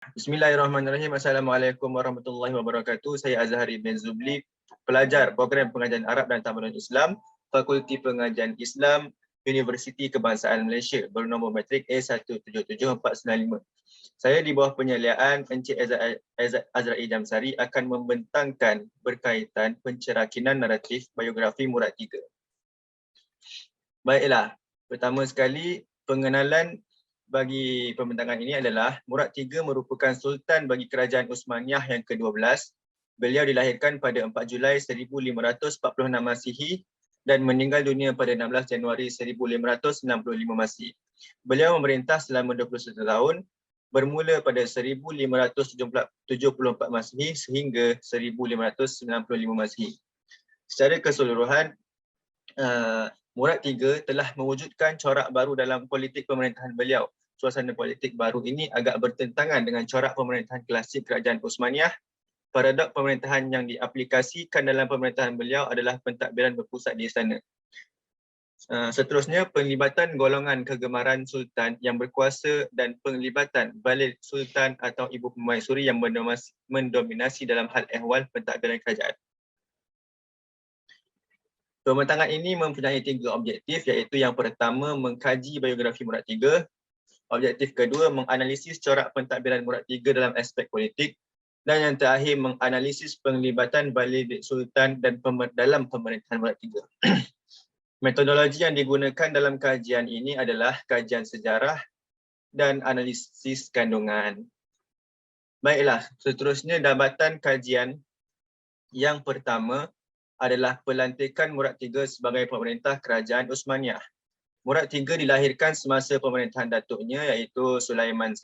Bismillahirrahmanirrahim. Assalamualaikum warahmatullahi wabarakatuh. Saya Azhari bin Zubli, pelajar program pengajian Arab dan Tamadun Islam, Fakulti Pengajian Islam, Universiti Kebangsaan Malaysia, bernombor matrik A177495. Saya di bawah penyeliaan Encik Azra'i Jamsari akan membentangkan berkaitan pencerakinan naratif biografi Murad III. Baiklah, pertama sekali pengenalan bagi pembentangan ini adalah Murad III merupakan Sultan bagi Kerajaan Uthmaniyah yang ke-12. Beliau dilahirkan pada 4 Julai 1546 Masihi dan meninggal dunia pada 16 Januari 1595 Masihi. Beliau memerintah selama 21 tahun, bermula pada 1574 Masihi sehingga 1595 Masihi. Secara keseluruhan, Murad III telah mewujudkan corak baru dalam politik pemerintahan beliau. Suasana politik baru ini agak bertentangan dengan corak pemerintahan klasik Kerajaan Uthmaniyah. Paradok pemerintahan yang diaplikasikan dalam pemerintahan beliau adalah pentadbiran berpusat di istana. Seterusnya, penglibatan golongan kegemaran Sultan yang berkuasa dan penglibatan Balik Sultan atau Ibu Permaisuri yang mendominasi dalam hal ehwal pentadbiran kerajaan. Pembentangan ini mempunyai 3 objektif, iaitu yang pertama, mengkaji biografi Murad III. Objektif kedua, menganalisis corak pentadbiran Murad III dalam aspek politik. Dan yang terakhir, menganalisis penglibatan Balik Sultan dan dalam pemerintahan Murad III. Metodologi yang digunakan dalam kajian ini adalah kajian sejarah dan analisis kandungan. Baiklah, seterusnya dapatan kajian yang pertama adalah pelantikan Murad III sebagai pemerintah Kerajaan Uthmaniyah. Murad III dilahirkan semasa pemerintahan datuknya, iaitu Sulaiman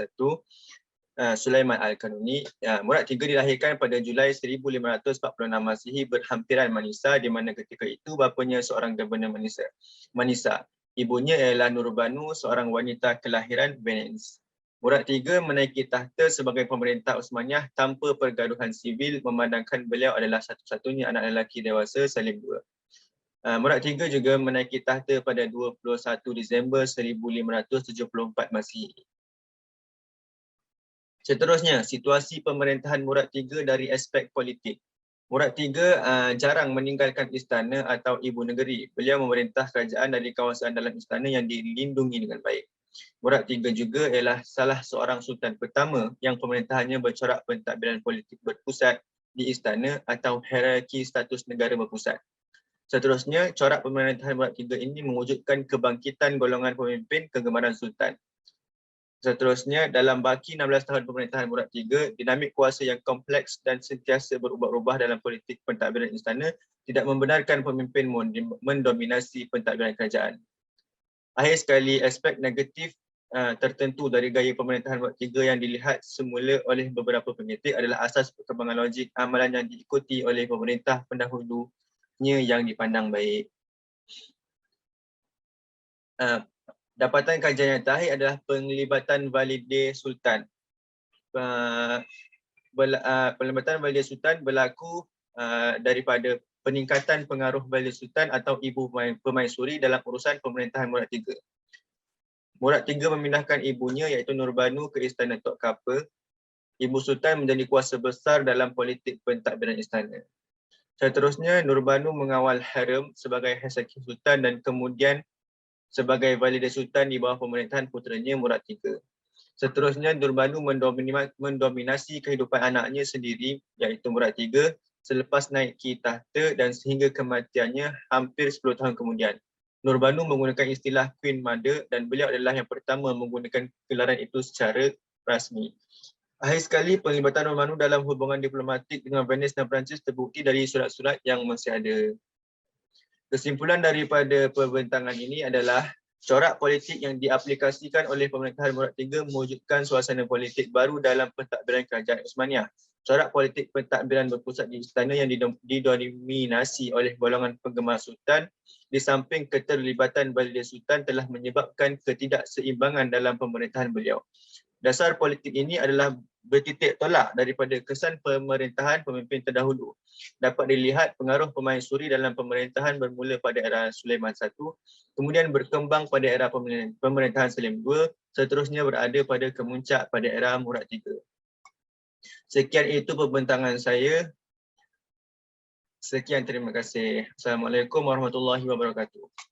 Al-Kanuni. Murad III dilahirkan pada Julai 1546 Masihi berhampiran Manisa, di mana ketika itu bapanya seorang Governor Manisa. Ibunya ialah Nurbanu, seorang wanita kelahiran Venice. Murad III menaiki tahta sebagai pemerintah Uthmaniyah tanpa pergaduhan sivil, memandangkan beliau adalah satu-satunya anak lelaki dewasa Salim II. Murad III juga menaiki tahta pada 21 Disember 1574 Masihi. Seterusnya, situasi pemerintahan Murad III dari aspek politik. Murad III jarang meninggalkan istana atau ibu negeri. Beliau memerintah kerajaan dari kawasan dalam istana yang dilindungi dengan baik. Murad III juga ialah salah seorang sultan pertama yang pemerintahannya bercorak pentadbiran politik berpusat di istana atau hierarki status negara berpusat. Seterusnya, corak pemerintahan Murad III ini mewujudkan kebangkitan golongan pemimpin kegemaran sultan. Seterusnya, dalam baki 16 tahun pemerintahan Murad III, dinamik kuasa yang kompleks dan sentiasa berubah-ubah dalam politik pentadbiran istana tidak membenarkan pemimpin mendominasi pentadbiran kerajaan. Akhir sekali, aspek negatif tertentu dari gaya pemerintahan Murad III yang dilihat semula oleh beberapa penyitik adalah asas perkembangan logik amalan yang diikuti oleh pemerintah pendahulunya yang dipandang baik. Dapatan kajian yang terakhir adalah penglibatan Valide Sultan. Penglibatan Valide Sultan berlaku daripada peningkatan pengaruh Valide Sultan atau Ibu Permaisuri dalam urusan pemerintahan Murad III. Murad III memindahkan ibunya, iaitu Nurbanu, ke Istana Tok Kapa. Ibu Sultan menjadi kuasa besar dalam politik pentadbiran istana. Seterusnya, Nurbanu mengawal harem sebagai Hasakin Sultan dan kemudian sebagai Valide Sultan di bawah pemerintahan puteranya Murad III. Seterusnya, Nurbanu mendominasi kehidupan anaknya sendiri, iaitu Murad III, selepas naiki tahta dan sehingga kematiannya hampir 10 tahun kemudian. Nurbanu menggunakan istilah Queen Mother dan beliau adalah yang pertama menggunakan gelaran itu secara rasmi. Akhir sekali, penglibatan Nurbanu dalam hubungan diplomatik dengan Venice dan Perancis terbukti dari surat-surat yang masih ada. Kesimpulan daripada pembentangan ini adalah corak politik yang diaplikasikan oleh pemerintahan Murad III mewujudkan suasana politik baru dalam pentadbiran kerajaan Uthmaniyah. Corak politik pentadbiran berpusat di istana yang didominasi oleh golongan penggemar sultan, di samping keterlibatan Valide Sultan, telah menyebabkan ketidakseimbangan dalam pemerintahan beliau. Dasar politik ini adalah bertitik tolak daripada kesan pemerintahan pemimpin terdahulu. Dapat dilihat pengaruh Permaisuri dalam pemerintahan bermula pada era Sulaiman I, kemudian berkembang pada era pemerintahan Salim II, seterusnya berada pada kemuncak pada era Murad III. Sekian itu pembentangan saya. Sekian, terima kasih. Assalamualaikum warahmatullahi wabarakatuh.